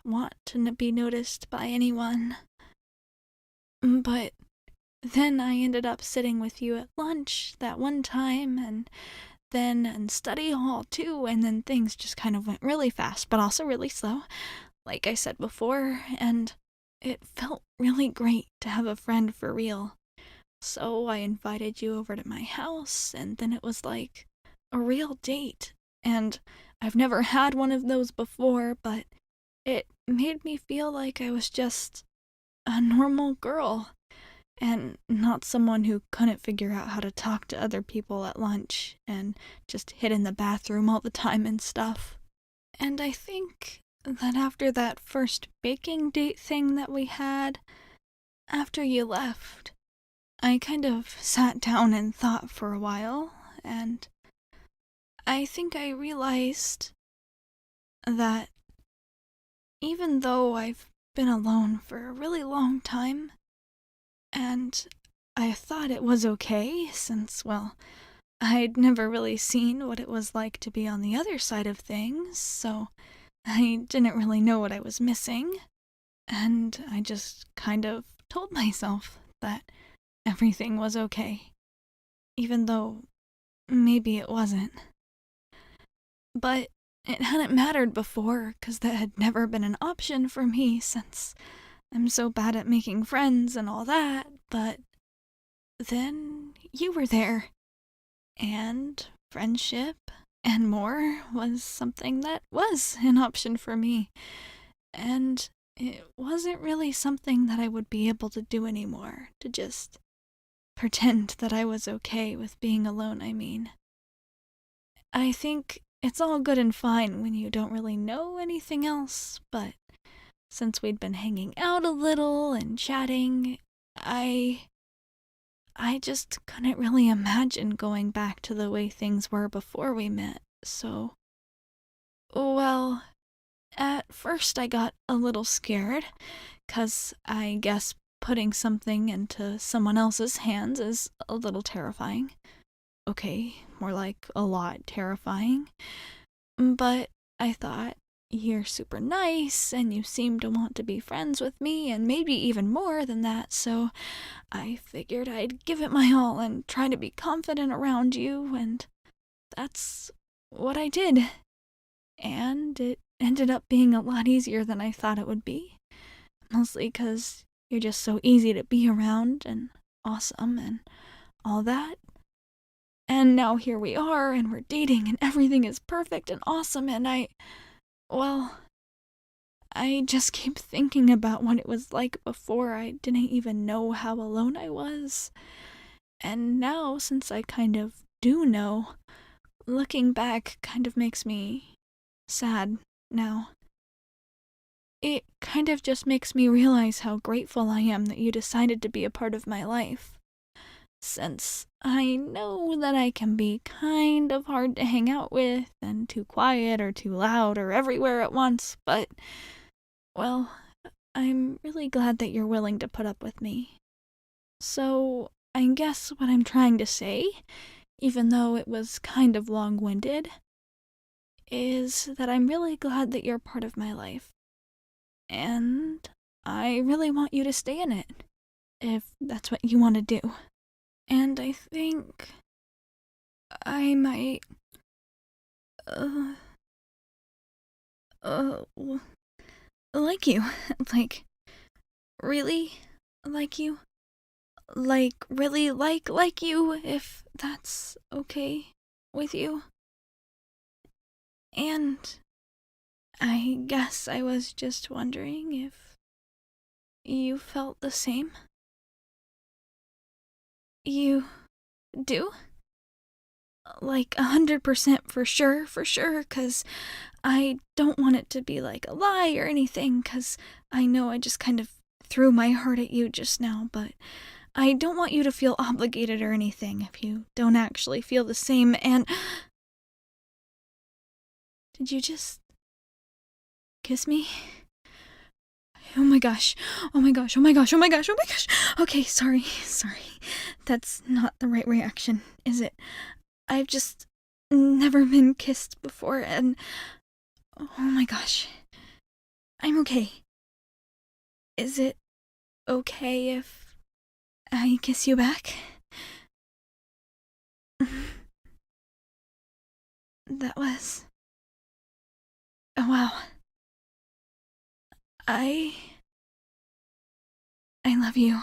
want to be noticed by anyone. But then I ended up sitting with you at lunch that one time, and then in study hall too, and then things just kind of went really fast, but also really slow, like I said before, and it felt really great to have a friend for real. So I invited you over to my house, and then it was like a real date. And I've never had one of those before, but it made me feel like I was just a normal girl, and not someone who couldn't figure out how to talk to other people at lunch and just hid in the bathroom all the time and stuff. And I think that after that first baking date thing that we had, after you left, I kind of sat down and thought for a while, and I think I realized that even though I've been alone for a really long time, and I thought it was okay since, well, I'd never really seen what it was like to be on the other side of things, so I didn't really know what I was missing, and I just kind of told myself that everything was okay, even though maybe it wasn't. But it hadn't mattered before, 'cause that had never been an option for me since I'm so bad at making friends and all that, but then you were there, and friendship and more was something that was an option for me. And it wasn't really something that I would be able to do anymore, to just pretend that I was okay with being alone, I mean. I think it's all good and fine when you don't really know anything else, but since we'd been hanging out a little and chatting, I just couldn't really imagine going back to the way things were before we met. So, well, at first I got a little scared, 'cause I guess putting something into someone else's hands is a little terrifying. Okay, more like a lot terrifying. But I thought, you're super nice and you seem to want to be friends with me and maybe even more than that, so I figured I'd give it my all and try to be confident around you, and that's what I did. And it ended up being a lot easier than I thought it would be. Mostly because you're just so easy to be around and awesome and all that. And now here we are, and we're dating, and everything is perfect and awesome, and well, I just keep thinking about what it was like before I didn't even know how alone I was. And now, since I kind of do know, looking back kind of makes me sad now. It kind of just makes me realize how grateful I am that you decided to be a part of my life. Since I know that I can be kind of hard to hang out with, and too quiet or too loud or everywhere at once, but, well, I'm really glad that you're willing to put up with me. So, I guess what I'm trying to say, even though it was kind of long winded, is that I'm really glad that you're part of my life. And I really want you to stay in it, if that's what you want to do. And I think I might, uh, uh, like you. Like, really like you. Like, really like you, if that's okay with you. And I guess I was just wondering if you felt the same. You do? Like 100% for sure, 'cause I don't want it to be like a lie or anything, 'cause I know I just kind of threw my heart at you just now, but I don't want you to feel obligated or anything if you don't actually feel the same. And did you just kiss me? Oh my gosh. Oh my gosh. Oh my gosh. Oh my gosh. Oh my gosh. Okay, sorry. That's not the right reaction, is it? I've just never been kissed before, and oh my gosh. I'm okay. Is it okay if I kiss you back? That was. Oh wow. I. I love you.